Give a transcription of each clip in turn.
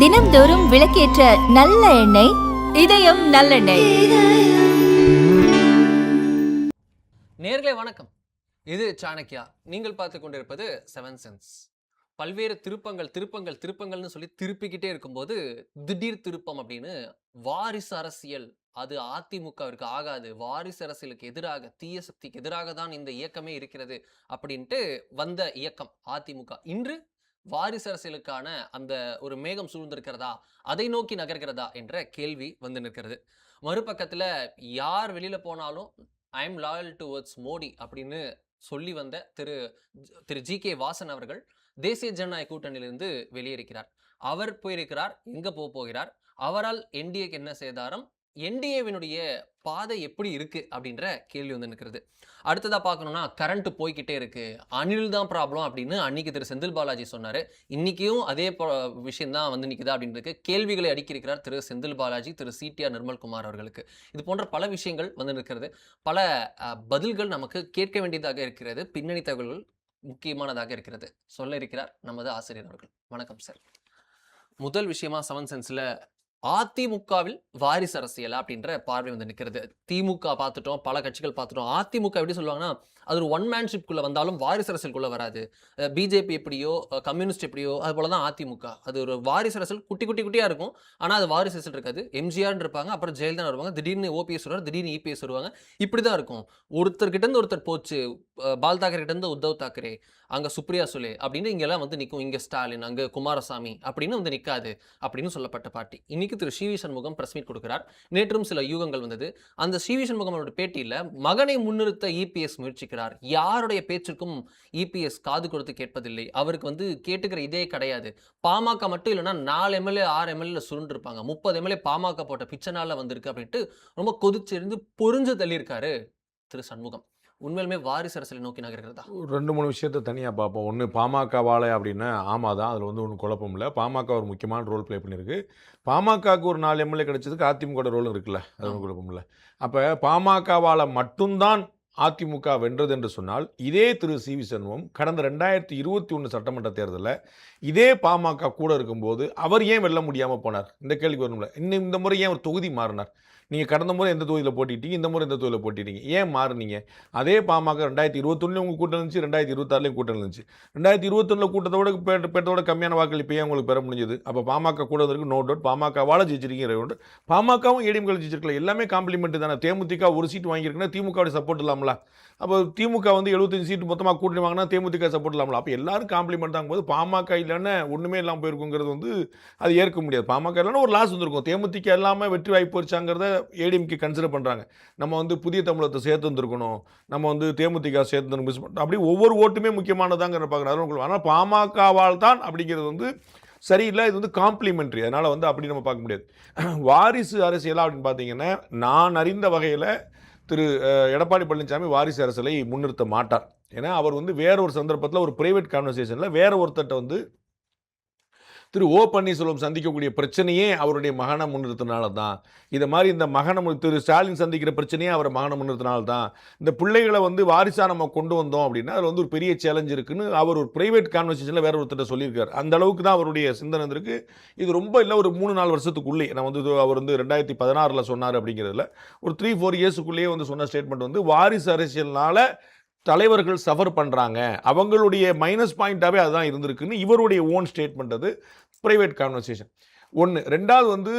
தினம்தோறும் விளக்கேற்ற நல்ல எண்ணெய் இதயம் நல்லெண்ணெய். நேயர்களே வணக்கம், இது சாணக்கியா. நீங்கள் பார்த்து கொண்டிருப்பது செவன் சென்ஸ். பல்வேறு திருப்பங்கள்னு சொல்லி திருப்பிக்கிட்டே இருக்கும்போது திடீர் திருப்பம் அப்படின்னு வாரிசு அரசியல், அது அதிமுகவிற்கு ஆகாது, வாரிசு அரசியலுக்கு எதிராக, தீய சக்திக்கு எதிராக தான் இந்த இயக்கமே இருக்கிறது அப்படின்ட்டு வந்த இயக்கம் அதிமுக இன்று வாரிசு அரசியலுக்கான அந்த ஒரு மேகம் சூழ்ந்திருக்கிறதா, அதை நோக்கி நகர்கிறதா என்ற கேள்வி வந்து நிற்கிறது. மறுபக்கத்துல யார் வெளியில போனாலும் I am loyal towards Modi அப்படின்னு சொல்லி வந்த திரு ஜி.கே. வாசன் அவர்கள் தேசிய ஜனநாயக கூட்டணியிலிருந்து வெளியேறுகிறார். அவர் போயிருக்கிறார், எங்க போகிறார், அவரால் என்டிஏக்கு என்ன சேதாரம், என்டிஏவினுடைய பாதை எப்படி இருக்கு அப்படின்ற கேள்வி வந்து நிற்கிறது. அடுத்ததா பார்க்கணும்னா, கரண்ட் போய்கிட்டே இருக்கு, அணில் தான் ப்ராப்ளம் அப்படின்னு அன்னைக்கு திரு செந்தில் பாலாஜி சொன்னாரு. இன்னைக்கும் அதே விஷயம் தான் வந்து நிற்குதா அப்படின்றது கேள்விகளை அடுக்கியிருக்கிறார் திரு செந்தில் பாலாஜி, திரு CTR நிர்மல்குமார் அவர்களுக்கு. இது போன்ற பல விஷயங்கள் வந்து நிற்கிறது. பல பதில்கள் நமக்கு கேட்க வேண்டியதாக இருக்கிறது. பின்னணி தகவல்கள் முக்கியமானதாக இருக்கிறது. சொல்ல இருக்கிறார் நமது ஆசிரியர் அவர்கள். வணக்கம் சார். முதல் விஷயமா செவன் சென்ஸ்ல அதிமுகவில் வாரிசு அரசியல் அப்படின்ற பார்வை வந்து நிற்கிறது. திமுக பார்த்துட்டோம், பல கட்சிகள் பார்த்துட்டோம். அதிமுக எப்படி சொல்லுவாங்கன்னா, அது ஒரு ஒன் மேன்ஷிப்குள்ள வந்தாலும் வாரிசு அரசியலுக்குள்ள வராது. பிஜேபி எப்படியோ, கம்யூனிஸ்ட் எப்படியோ, அது போலதான் அதிமுக. அது ஒரு வாரிசு அரசியல் குட்டியா இருக்கும். ஆனா அது வாரிசு அரசியல் இருக்காது. எம்ஜிஆர் இருப்பாங்க, அப்புறம் ஜெயலலிதா வருவாங்க, திடீர்னு OPS வருவார், திடீர்னு EPS வருவாங்க. இப்படிதான் இருக்கும். ஒருத்தர்கிட்ட இருந்து ஒருத்தர் போச்சு, பால் தாக்கரே கிட்ட இருந்து உத்தவ் தாக்கரே, அங்க சுப்ரியா சுலே அப்படின்னு இங்கெல்லாம் வந்து நிற்கும். இங்க ஸ்டாலின், அங்க குமாரசாமி அப்படின்னு வந்து நிற்காது அப்படின்னு சொல்லப்பட்ட பார்ட்டி. இன்னைக்கு திரு சி.வி. சண்முகம் பிரஸ் மீட் கொடுக்கிறார். நேற்றும் சில யூகங்கள் வந்தது. அந்த சி.வி. சண்முகம் பேட்டியில மகனை முன்னிறுத்த EPS முயற்சிக்கிறார், யாருடைய பேச்சுக்கும் EPS காது கொடுத்து கேட்பதில்லை, அவருக்கு வந்து கேட்டுக்கிற இதே கிடையாது. பாமக மட்டும் இல்லைன்னா 4 MLA 6 MLA சுருண்டு இருப்பாங்க, 30 MLA பாமக போட்ட பிச்சை நாள்ல வந்திருக்கு அப்படின்ட்டு ரொம்ப கொதிச்சிருந்து பொறிஞ்சு தள்ளியிருக்காரு திரு சண்முகம். உண்மையிலுமே வாரிசு அரசியலை நோக்கி நகர்கிறதா? 2-3 விஷயத்தை தனியாக பார்ப்போம். ஒன்று பாமகவால் அப்படின்னா ஆமாம் தான், அதில் வந்து ஒன்றும் குழப்பம் இல்லை. பாமக ஒரு முக்கியமான ரோல் ப்ளே பண்ணியிருக்கு. பாமகவுக்கு ஒரு 4 MLA கிடைச்சதுக்கு அதிமுக ரோலும் இருக்குல்ல, அது ஒன்றும் குழப்பம் இல்லை. அப்போ பாமகவால் மட்டும்தான் அதிமுக வென்றது என்று சொன்னால், இதே திரு சி.வி. சண்முகம் கடந்த 2021 சட்டமன்ற தேர்தலில் இதே பாமக கூட இருக்கும்போது அவர் ஏன் வெல்ல முடியாமல் போனார்? இந்த கேள்விக்கு வரணும்ல. இன்னும் இந்த முறை ஏன் ஒரு தொகுதி மாறினார்? நீங்கள் கடந்த முறை எந்த தொகுதியில் போட்டிட்டீங்க, இந்த முறை எந்த தொகுதியில் போட்டிட்டீங்க, ஏன் மாறுனீங்க? அதே பாமக 2021 உங்களுக்கு கூட்டம் இருந்துச்சு, 2026 கூட்டம் இருந்துச்சு. 2021 கூட்டத்தோட பெற்றதோட கம்மியான வாக்கள் இப்போ ஏன் உங்களுக்கு பெற முடிஞ்சது? அப்போ பாமக கூட இருக்கு, நோ டவுட். பாமகவால் ஜெயிச்சிருக்கீங்க. பாமகவும் ஏடிஎம்கள் ஜெயிச்சிருக்கல, எல்லாமே காம்ப்ளிமெண்ட் தானே. தேமுதிக ஒரு சீட் வாங்கியிருக்குன்னா திமுகவுடைய சப்போர்ட் இல்லாமல. அப்போ திமுக வந்து 75 சீட்டு மொத்தமாக கூட்டணி வாங்கினா தேமுதிக சப்போர்ட் இல்லாமல. அப்போ எல்லாரும் காம்ப்ளிமெண்ட் தாங்கும்போது பாமக இல்லைன்னா ஒன்றுமே இல்லாமல் போயிருக்குங்கிறது வந்து அது ஏற்க முடியாது. பாமக இல்லைன்னா ஒரு லாஸ் வந்துருக்கும். தேமுதிக இல்லாமல் வெற்றி வாய்ப்பு வச்சாங்கிறத ஏடிஎம்கே கன்சிடர் பண்ணுறாங்க. நம்ம வந்து புதிய தமிழகத்தை சேர்த்து வந்துருக்கணும், நம்ம வந்து தேமுதிக சேர்த்து மிஸ் பண்ணோம், அப்படி ஒவ்வொரு ஓட்டுமே முக்கியமானதாங்கிற பார்க்குறாங்க. ஆனால் பாமகவால் தான் அப்படிங்கிறது வந்து சரியில்லை. இது வந்து காம்ப்ளிமெண்ட்ரி, அதனால் வந்து அப்படி நம்ம பார்க்க முடியாது. வாரிசு அரசியலாக அப்படின்னு பார்த்தீங்கன்னா, நான் அறிந்த வகையில் திரு எடப்பாடி பழனிசாமி வாரிசு அரசியலை முன்னிறுத்த மாட்டார். ஏன்னா அவர் வந்து வேற ஒரு சந்தர்ப்பத்தில் ஒரு பிரைவேட் கான்வர்சேஷனில் வேற ஒருத்தட்ட வந்து திரு ஓ பன்னீர்செல்வம் சந்திக்கக்கூடிய பிரச்சனையே அவருடைய மகனை முன்னிறுத்தினால தான். இதை மாதிரி இந்த மகனை திரு ஸ்டாலின் சந்திக்கிற பிரச்சனையே அவரை மகனை முன்னிறுத்தினால தான். இந்த பிள்ளைகளை வந்து வாரிசாக நம்ம கொண்டு வந்தோம் அப்படின்னா அதில் வந்து ஒரு பெரிய சேலஞ்ச் இருக்குன்னு அவர் ஒரு பிரைவேட் கான்வர்சேஷனில் வேற ஒருத்தர் சொல்லியிருக்காரு. அந்த அளவுக்கு தான் அவருடைய சிந்தனை இருக்கு. இது ரொம்ப இல்லை, ஒரு 3-4 வருஷத்துக்குள்ளே நான் வந்து அவர் வந்து 2016 சொன்னார் அப்படிங்கிறதுல ஒரு 3-4 இயர்ஸுக்குள்ளேயே வந்து சொன்ன ஸ்டேட்மெண்ட் வந்து வாரிசு அரசியல்னால தலைவர்கள் சஃபர் பண்ணுறாங்க, அவங்களுடைய மைனஸ் பாயிண்டாகவே அதுதான் இருந்திருக்குன்னு இவருடைய ஓன் ஸ்டேட்மெண்ட். அது ப்ரைவேட் கான்வர்சேஷன். ஒன்று. ரெண்டாவது வந்து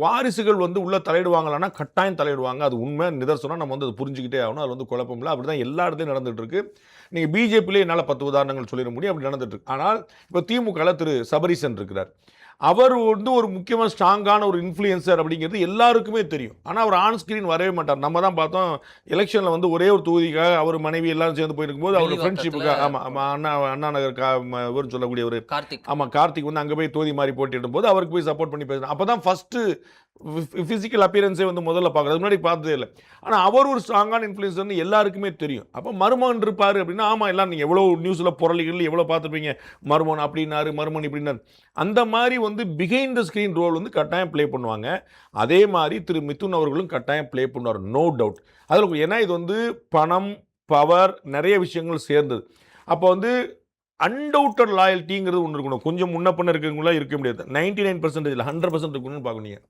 வாரிசுகள் வந்து உள்ளே தலையிடுவாங்களான்னா கட்டாயம் தலையிடுவாங்க, அது உண்மை நிதர்சனம். நம்ம வந்து அது புரிஞ்சுக்கிட்டே ஆகணும், அது வந்து குழப்பம் இல்லை. அப்படி தான் எல்லா இடத்துலையும் நடந்துகிட்டு இருக்கு. நீங்கள் பிஜேபியிலே என்னால் 10 உதாரணங்கள் சொல்லிட முடியும், அப்படி நடந்துட்டு இருக்கு. ஆனால் இப்போ திமுகவில் திரு சபரீசன் இருக்கிறார். அவர் வந்து ஒரு முக்கியமான ஸ்ட்ராங்கான ஒரு இன்ஃப்ளூயன்சர் அப்படிங்கிறது எல்லாருக்குமே தெரியும். ஆனால் அவர் ஆன் ஸ்க்ரீன் வரவே மாட்டார். நம்ம தான் பார்த்தோம் எலெக்ஷனில் வந்து ஒரே ஒரு தொகுதிக்காக அவர் மனைவி எல்லாரும் சேர்ந்து போயிருக்கும்போது அவர் ஃப்ரெண்ட்ஷிப்புக்காக, அண்ணா நகர் இவர்னு சொல்லக்கூடிய ஒரு கார்த்திக் வந்து அங்கே போய் தொகுதி மாதிரி போட்டிடும் போது அவருக்கு போய் சப்போர்ட் பண்ணி பேசுகிறேன். அப்போ தான் ஃபஸ்ட்டு ஃபிசிக்கல் அப்பியரன்ஸே வந்து முதல்ல பார்க்குறது, முன்னாடி பார்த்ததே இல்லை. ஆனால் அவர் ஒரு ஸ்ட்ராங்கான இன்ஃப்ளூயன்சர்னு எல்லாருக்குமே தெரியும். அப்போ மருமகன் இருப்பார் அப்படின்னா, ஆமாம் எல்லாம் நீங்கள் எவ்வளோ நியூஸில் புரளிகள் எவ்வளோ பார்த்துருப்பீங்க, மருமகன் அப்படின்னாரு, மருமகன் இப்படின்னாரு. அந்த மாதிரி வந்து பிஹைண்ட் த ஸ்க்ரீன் ரோல் வந்து கட்டாயம் ப்ளே பண்ணுவாங்க. அதே மாதிரி திரு மிதுன் அவர்களும் கட்டாயம் ப்ளே பண்ணுவார், நோ டவுட். அதில் ஏன்னா இது வந்து பணம், பவர், நிறைய விஷயங்கள் சேர்ந்தது. அப்போ வந்து அன்டவுட்டட் லாயல்ட்டிங்கிறது ஒன்று இருக்கணும். கொஞ்சம் முன்ன பின்ன இருக்கவங்களாம் இருக்க முடியாது. 99% இல்லை 100% இருக்கணும்னு பார்க்கணும்.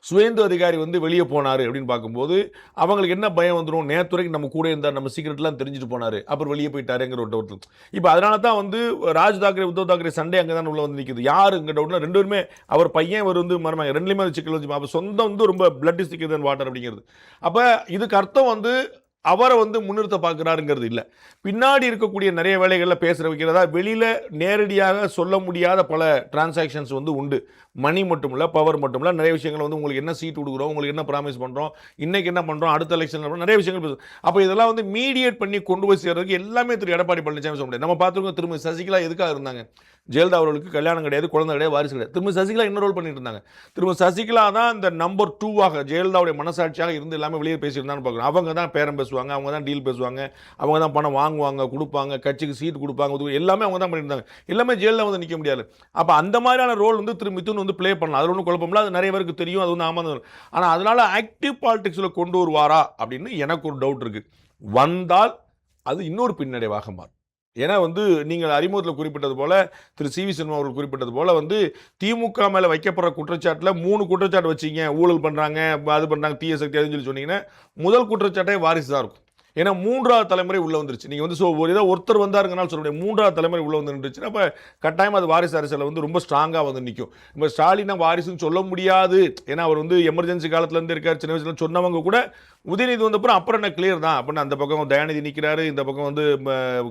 சுவேந்து அதிகாரி வந்து வெளியே போனார் அப்படின்னு பார்க்கும்போது அவங்களுக்கு என்ன பயம் வந்துடும், நேற்று வரைக்கும் நம்ம கூட இருந்தார், நம்ம சீக்கிரட்லாம் தெரிஞ்சுட்டு போனார், அப்புறம் வெளியே போயிட்டாருங்கிற ஒரு டவுட். இப்போ அதனால தான் வந்து ராஜ் தாக்கரே உத்தவ் தாக்கரே சண்டே அங்கே தான் உள்ள வந்து நிற்குது. யார் இங்கே டவுட்னா ரெண்டு பேருமே அவர் பையன் அவர் வந்து மருமகன் ரெண்டுலேயுமே சிக்கல் வச்சு அப்போ சொந்தம் வந்து ரொம்ப பிளட் இஸ் திக்கர் தென் வாட்டர் அப்படிங்கிறது. அப்போ இதுக்கு அர்த்தம் வந்து அவரை வந்து முன்னிறுத்த பார்க்குறாருங்கிறது இல்லை. பின்னாடி இருக்கக்கூடிய நிறைய வேலைகளில் பேசுகிற வைக்கிறதா வெளியில் நேரடியாக சொல்ல முடியாத பல டிரான்சாக்ஷன்ஸ் வந்து உண்டு. மணி மட்டும் இல்லை, பவர் மட்டும் இல்லை, நிறைய விஷயங்கள் வந்து உங்களுக்கு என்ன சீட் கொடுக்குறோம், உங்களுக்கு என்ன ப்ராமிஸ் பண்ணுறோம், இன்றைக்கி என்ன பண்ணுறோம், அடுத்த எலெக்ஷன் நிறைய விஷயங்கள் பேசுகிறோம். அப்போ இதெல்லாம் வந்து மீடியேட் பண்ணி கொண்டு போய் சேர்றதுக்கு எல்லாமே திரு எடப்பாடி பழனிசாமி சொல்ல முடியாது. நம்ம பார்த்துருக்கோம் திரும்ப சசிகலா எதுக்காக இருந்தாங்க, ஜெயலலிதா அவர்களுக்கு கல்யாணம் கிடையாது, குழந்தை கிடையாது, வாரிசு கிடையாது. திரும்ப சசிகலா என்ன ரோல் பண்ணிட்டு இருந்தாங்க, திரும்ப சசிகலா தான் இந்த நம்பர் 2 ஜெயலலிதாவுடைய மனசாட்சியாக இருந்து எல்லாமே வெளியே பேசியிருந்தான்னு பார்க்குறோம். அவங்க தான் பேரம் பேசுவாங்க, அவங்க தான் டீல் பேசுவாங்க, அவங்க தான் பணம் வாங்குவாங்க, கொடுப்பாங்க, கட்சிக்கு சீட் கொடுப்பாங்க, எல்லாமே அவங்க தான் பண்ணியிருந்தாங்க. எல்லாமே ஜெயலலிதா வந்து நிற்க முடியாது. அப்போ அந்த மாதிரியான ரோல் வந்து திரு மிதுன் வந்து ப்ளே பண்ணலாம். அது ஒன்றும் குழப்பமில்ல, அது நிறைய பேருக்கு தெரியும், அது வந்து ஆமாம். ஆனால் அதனால ஆக்டிவ் பாலிடிக்ஸில் கொண்டு வருவாரா அப்படின்னு எனக்கு ஒரு டவுட் இருக்குது. வந்தால் அது இன்னொரு பின்னடைவாக மாறும். ஏன்னா வந்து நீங்கள் அறிமுகத்தில் குறிப்பிட்டது போல, திரு சி வி சண்முகம் அவர்கள் குறிப்பிட்டது போல வந்து திமுக மேலே வைக்கப்படுற குற்றச்சாட்டில் 3 குற்றச்சாட்டு வச்சிங்க, ஊழல் பண்ணுறாங்க, அது பண்ணுறாங்க, தீய சக்தி அதுன்னு சொல்லி சொன்னீங்கன்னா முதல் குற்றச்சாட்டே வாரிசு தான் இருக்கும். ஏன்னா 3வது தலைமுறை உள்ளே வந்துருச்சு. நீங்கள் வந்து ஒரு ஏதோ ஒருத்தர் வந்தாருங்கனால சொல்ல முடியாது, 3வது தலைமுறை உள்ளே வந்து நின்றுச்சு. அப்போ கட்டாயம் அது வாரிசு அரசியலில் வந்து ரொம்ப ஸ்ட்ராங்காக வந்து நிற்கும். இப்போ ஸ்டாலினை வாரிசுன்னு சொல்ல முடியாது, ஏன்னா அவர் வந்து எமர்ஜென்சி காலத்துலேருந்து இருக்கார், சின்ன வயசுல சொன்னவங்க கூட உதயநிதி வந்தப்பறம் என்ன கிளியர் தான் அப்படின்னு அந்த பக்கம் தயாநிதி நிற்கிறாரு, இந்த பக்கம் வந்து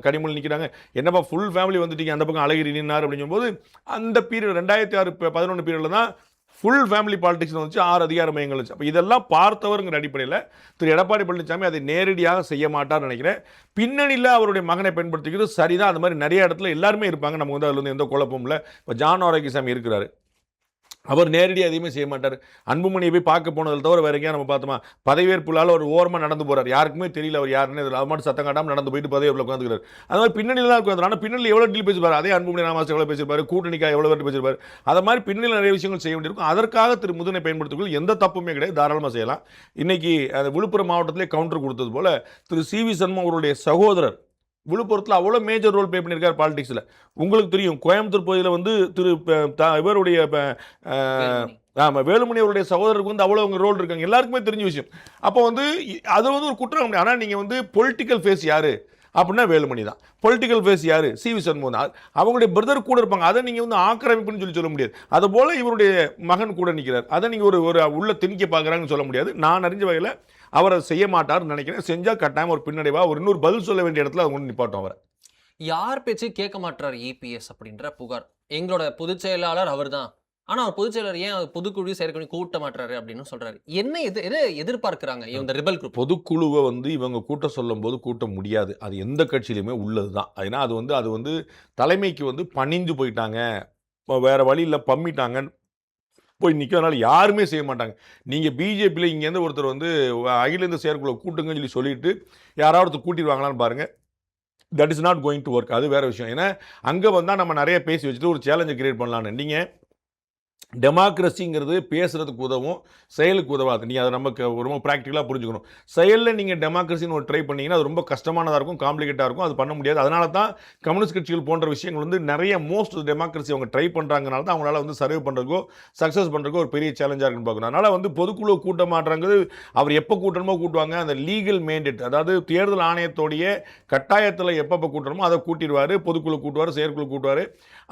கனிமொழி நிற்கிறாங்க, என்னப்பா ஃபுல் ஃபேமிலி வந்துட்டீங்க, அந்த பக்கம் அழகிரி நின்னார் அப்படின்னு போது அந்த பீரியட் 2006-11 பீரியடில் தான் ஃபுல் ஃபேமிலி பாலிடிக்ஸ் வந்துச்சு, 6 அதிகார மையங்கள் வச்சு. அப்போ இதெல்லாம் பார்த்தவருங்கிற அடிப்படையில் திரு எடப்பாடி பழனிசாமி அதை நேரடியாக செய்ய மாட்டார்னு நினைக்கிறேன். பின்னணியில் அவருடைய மகனை பயன்படுத்திக்கிறது சரிதான். அந்த மாதிரி நிறைய இடத்துல எல்லாருமே இருப்பாங்க, நமக்கு வந்து அதில் வந்து எந்த குழப்பமும் இல்லை. இப்போ ஜான் ஆரோக்கியசாமி இருக்கிறாரு, அவர் நேரடியாக எதையுமே செய்ய மாட்டார். அன்புமணியை போய் பார்க்க போனதில் தவிர வேற எங்கேயா நம்ம பார்த்தோமா, பதவியேற்புலால் ஒரு ஓரமாக நடந்து போகிறார், யாருக்குமே தெரியல அவர் யாருன்னு, அது மட்டும் சத்தம் காட்டாமல் நடந்து போயிட்டு பதவியேற்பில் உட்காந்துக்கிறார். அது மாதிரி பின்னணியில் தான் உட்காந்துறாரு. ஆனால் பின்னணியில் எவ்வளோ டீல் பேசிப்பார், அதே அன்புமணி ராமதாஸ் எவ்வளோ பேசியிருப்பார், கூட்டணிக்காக எவ்வளோ பேர் பேசியிருப்பார். அதை மாதிரி பின்னணியில் நிறைய விஷயங்கள் செய்ய வேண்டியிருக்கும். அதற்காக திரு முதுனை பயன்படுத்திக்கொள்ள எந்த தப்புமே கிடையாது, தாராளமாக செய்யலாம். இன்னைக்கு அந்த விழுப்புரம் மாவட்டத்திலே கவுண்டர் கொடுத்தது போல திரு சி வி சண்முகம் அவருடைய சகோதரர் விழுப்புரத்தில் அவ்வளோ மேஜர் ரோல் ப்ளே பண்ணியிருக்கார் பாலிடிக்ஸில். உங்களுக்கு தெரியும், கோயம்புத்தூர் பகுதியில் வந்து திரு இவருடைய வேலுமணி அவருடைய சகோதரருக்கு வந்து அவ்வளோ அவங்க ரோல் இருக்காங்க, எல்லாருக்குமே தெரிஞ்ச விஷயம். அப்போ வந்து அது வந்து ஒரு குற்றம். ஆனால் நீங்கள் வந்து பொலிட்டிக்கல் ஃபேஸ் யார் அப்படின்னா வேலுமணி தான், பொலிட்டிக்கல் ஃபேஸ் யார் சி வி சண்முகம் தான், அவங்களுடைய பிரதர் கூட இருப்பாங்க. அதை நீங்கள் வந்து ஆக்கிரமிப்புன்னு சொல்ல முடியாது. அதுபோல் இவருடைய மகன் கூட நிற்கிறார், அதை நீங்கள் ஒரு உள்ள திணிக்க பார்க்குறாங்கன்னு சொல்ல முடியாது. நான் அறிஞ்ச வகையில் அவர் அதை செய்ய மாட்டார்னு நினைக்கிறேன். செஞ்சால் கட்டாயம் ஒரு பின்னடைவா ஒரு இன்னொரு பதில் சொல்ல வேண்டிய இடத்துல அவங்க கொண்டு நிப்பாட்டும். அவரை யார் பேச்சு கேட்க மாட்டார் இபிஎஸ் அப்படின்ற புகார், எங்களோட பொதுச் செயலாளர் அவர் தான், ஆனால் அவர் பொதுச் செயலாளர் ஏன் பொதுக்குழு செயற்குழு கூட்ட மாட்டாரு அப்படின்னு சொல்றாரு. என்ன எதிர்பார்க்கிறாங்க இந்த ரிபல் குரூப்? பொதுக்குழுவை வந்து இவங்க கூட்ட சொல்லும் போது கூட்ட முடியாது, அது எந்த கட்சியிலுமே உள்ளது தான். ஏன்னா அது வந்து தலைமைக்கு வந்து பணிஞ்சு போயிட்டாங்க, வேற வழியில் பம்மிட்டாங்க போய் நிற்கிறதுனால யாருமே செய்ய மாட்டாங்க. நீங்கள் பிஜேபியில் இங்கேருந்து ஒருத்தர் வந்து அகில இந்திய செயற்குழு கூட்டுங்கன்னு சொல்லிட்டு யாராவது ஒருத்தர் கூட்டிடுவாங்களான்னு பாருங்கள். That is not going to work. அது வேறு விஷயம். ஏன்னா அங்கே வந்தால் நம்ம நிறைய பேசி வச்சுட்டு ஒரு சேலஞ்சை கிரியேட் பண்ணலான்னு. நீங்கள் டெமோக்ரஸிங்கிறது பேசுகிறதுக்கு உதவும், செயலுக்கு உதவாது. நீங்கள் அதை நமக்கு ரொம்ப ப்ராக்டிக்கலாக புரிஞ்சுக்கணும். செயலில் நீங்கள் டெமோக்ரஸின்னு ஒரு ட்ரை பண்ணிங்கன்னா அது ரொம்ப கஷ்டமானதாக இருக்கும், காம்ப்ளிகேட்டாக இருக்கும், அது பண்ண முடியாது. அதனால தான் கம்யூனிஸ்ட் கட்சிகள் போன்ற விஷயங்கள் வந்து நிறைய மோஸ்ட் டெமோக்ரஸி அவங்க ட்ரை பண்ணுறாங்கனால தான் அவங்களால வந்து சர்வே பண்ணுறதுக்கோ சக்ஸஸ் பண்ணுறதுக்கோ ஒரு பெரிய சேலஞ்சாக இருக்குன்னு பார்க்கணும். அதனால் வந்து பொதுக்குழு கூட்ட மாட்டாங்கிறது அவர் எப்போ கூட்டணுமோ கூட்டுவாங்க. அந்த லீகல் மேண்டேட், அதாவது தேர்தல் ஆணையத்தோடைய கட்டாயத்தில் எப்பப்போ கூட்டணுமோ அதை கூட்டிடுவார், பொதுக்குழு கூட்டுவார், செயற்குழு கூட்டுவார்,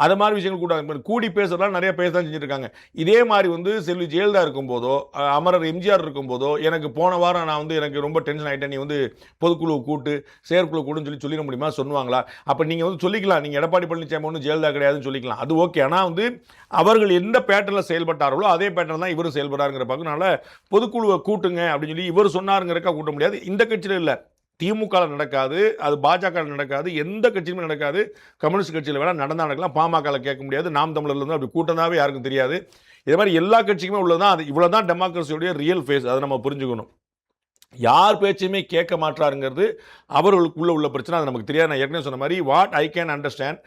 அது மாதிரி விஷயங்கள் கூட்டாங்க. கூடி பேசுறதுலாம் நிறைய பேச தான் செஞ்சுருக்காங்க. இதே மாதிரி வந்து செல்வி ஜெயலலிதா இருக்கும்போதோ அமரர் எம்ஜிஆர் இருக்கும்போதோ எனக்கு போன வாரம் நான் வந்து எனக்கு ரொம்ப டென்ஷன் ஆகிட்டேன், நீ வந்து பொதுக்குழு கூட்டு செயற்குழு கூட்டுன்னு சொல்லிட முடியுமா சொல்லுவாங்களா? அப்போ நீங்கள் வந்து சொல்லிக்கலாம், நீங்கள் எடப்பாடி பழனிசாமி ஒன்றும் ஜெயலலிதா கிடையாதுன்னு சொல்லிக்கலாம், அது ஓகே. ஆனால் வந்து அவர்கள் எந்த பேட்டர்னில் செயல்பட்டார்களோ அதே பேட்டர்ன் தான் இவரும் செயல்படாருங்கிற பார்க்கறதுனால பொதுக்குழுவை கூட்டுங்க அப்படின்னு சொல்லி இவர் சொன்னாருங்கிறக்கா கூட்ட முடியாது. இந்த கட்சியில் இல்லை, திமுகவில் நடக்காது, அது பாஜகவில் நடக்காது, எந்த கட்சியுமே நடக்காது. கம்யூனிஸ்ட் கட்சியில் வேணால் நடந்தால் நடக்கலாம், பாமகவில் கேட்க முடியாது, நாம் தமிழர்ல இருந்து அப்படி கூட்டதாவே யாருக்கும் தெரியாது. இதே மாதிரி எல்லா கட்சிக்குமே உள்ளதான். அது இவ்வளோ தான் டெமோக்ரஸியோடைய ரியல் ஃபேஸ், அதை நம்ம புரிஞ்சுக்கணும். யார் பேச்சையுமே கேட்க மாட்டாருங்கிறது அவர்களுக்குள்ளே உள்ள பிரச்சனை, அது நமக்கு தெரியாது. நான் ஏற்கனவே சொன்ன மாதிரி what I can understand,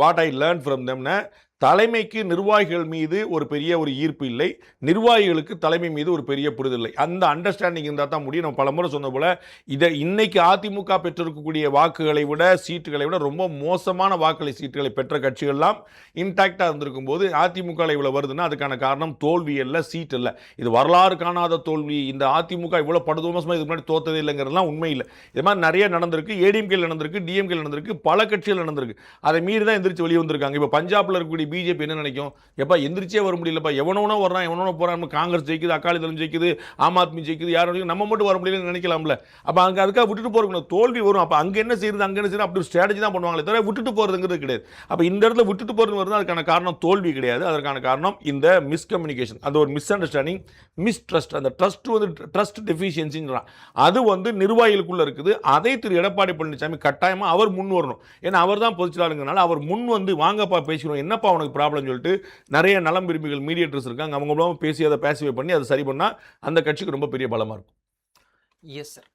what I learn from தெம்னா தலைமைக்கு நிர்வாகிகள் மீது ஒரு பெரிய ஒரு ஈர்ப்பு இல்லை, நிர்வாகிகளுக்கு தலைமை மீது ஒரு பெரிய புரிதல் இல்லை. அந்த அண்டர்ஸ்டாண்டிங் இருந்தால் தான் முடியும். நம்ம பலமுறை சொன்ன போல இதை இன்னைக்கு அதிமுக பெற்றிருக்கக்கூடிய வாக்குகளை விட சீட்டுகளை விட ரொம்ப மோசமான வாக்களை சீட்டுகளை பெற்ற கட்சிகள்லாம் இன்டாக்டாக இருந்திருக்கும் போது அதிமுக இவ்வளோ வருதுன்னா அதுக்கான காரணம் தோல்வி அல்ல, சீட் இல்லை. இது வரலாறு காணாத தோல்வி. இந்த அதிமுக இவ்வளோ படுதோமசமாக இதுக்கு முன்னாடி தோத்ததே இல்லைங்கிறதுலாம் உண்மை இல்லை. இது மாதிரி நிறைய நடந்திருக்கு. ஏடிஎம்கே நடந்திருக்கு, டிஎம்கே நடந்திருக்கு, பல கட்சிகள் நடந்திருக்கு. அதை மீறி தான் எந்திரிச்சு வெளியே வந்திருக்காங்க. இப்போ பஞ்சாப்ல இருக்கக்கூடிய பிஜேபி என்ன நினைக்கும், எப்பா எந்திரிச்சே வர முடியலப்பா, எவனோனோ வர்றான் எவனோனோ போறான், காங்கிரஸ் ஜெயிக்குது, அகாலி தளம் ஜெயிக்குது, ஆம் ஆத்மி ஜெயிக்குது, யாரும் நம்ம மட்டும் வர முடியலன்னு நினைக்கலாம்ல. அப்போ அங்கே அதுக்காக விட்டுட்டு போறதுக்கு தோல்வி வரும். அப்போ அங்கே என்ன செய்யுது அங்கே என்ன செய்யுது அப்படி ஒரு ஸ்ட்ராட்டஜி தான் பண்ணுவாங்களே தவிர விட்டுட்டு போறதுங்கிறது கிடையாது. அப்போ இந்த இடத்துல விட்டுட்டு போறது வருது, அதுக்கான காரணம் தோல்வி கிடையாது. அதற்கான காரணம் இந்த மிஸ்கம்யூனிகேஷன், அந்த ஒரு மிஸ் அண்டர்ஸ்டாண்டிங், மிஸ்ட்ரஸ்ட். அந்த ட்ரஸ்ட் வந்து ட்ரஸ்ட் டெஃபிஷியன்சின்றான், அது வந்து நிர்வாகிகளுக்குள்ள இருக்குது. அதை திரு எடப்பாடி பழனிசாமி கட்டாயமாக அவர் முன் வரணும். ஏன்னா அவர் தான் பொதுச்செயலாளருங்கனால அவர் முன் வந்து வாங்கப்பா பேசிக்கணும், என்னப்பா உனக்கு ப்ராப்ளம் சொல்லிட்டு நிறைய நலம் விரும்பிகள் மீடியேட்டர்ஸ் இருக்காங்க, அவங்க மூலமாக பேசி அதை பேசிவே பண்ணி அதை சரி பண்ணால் அந்த கட்சிக்கு ரொம்ப பெரிய பலமாக இருக்கும். Yes sir.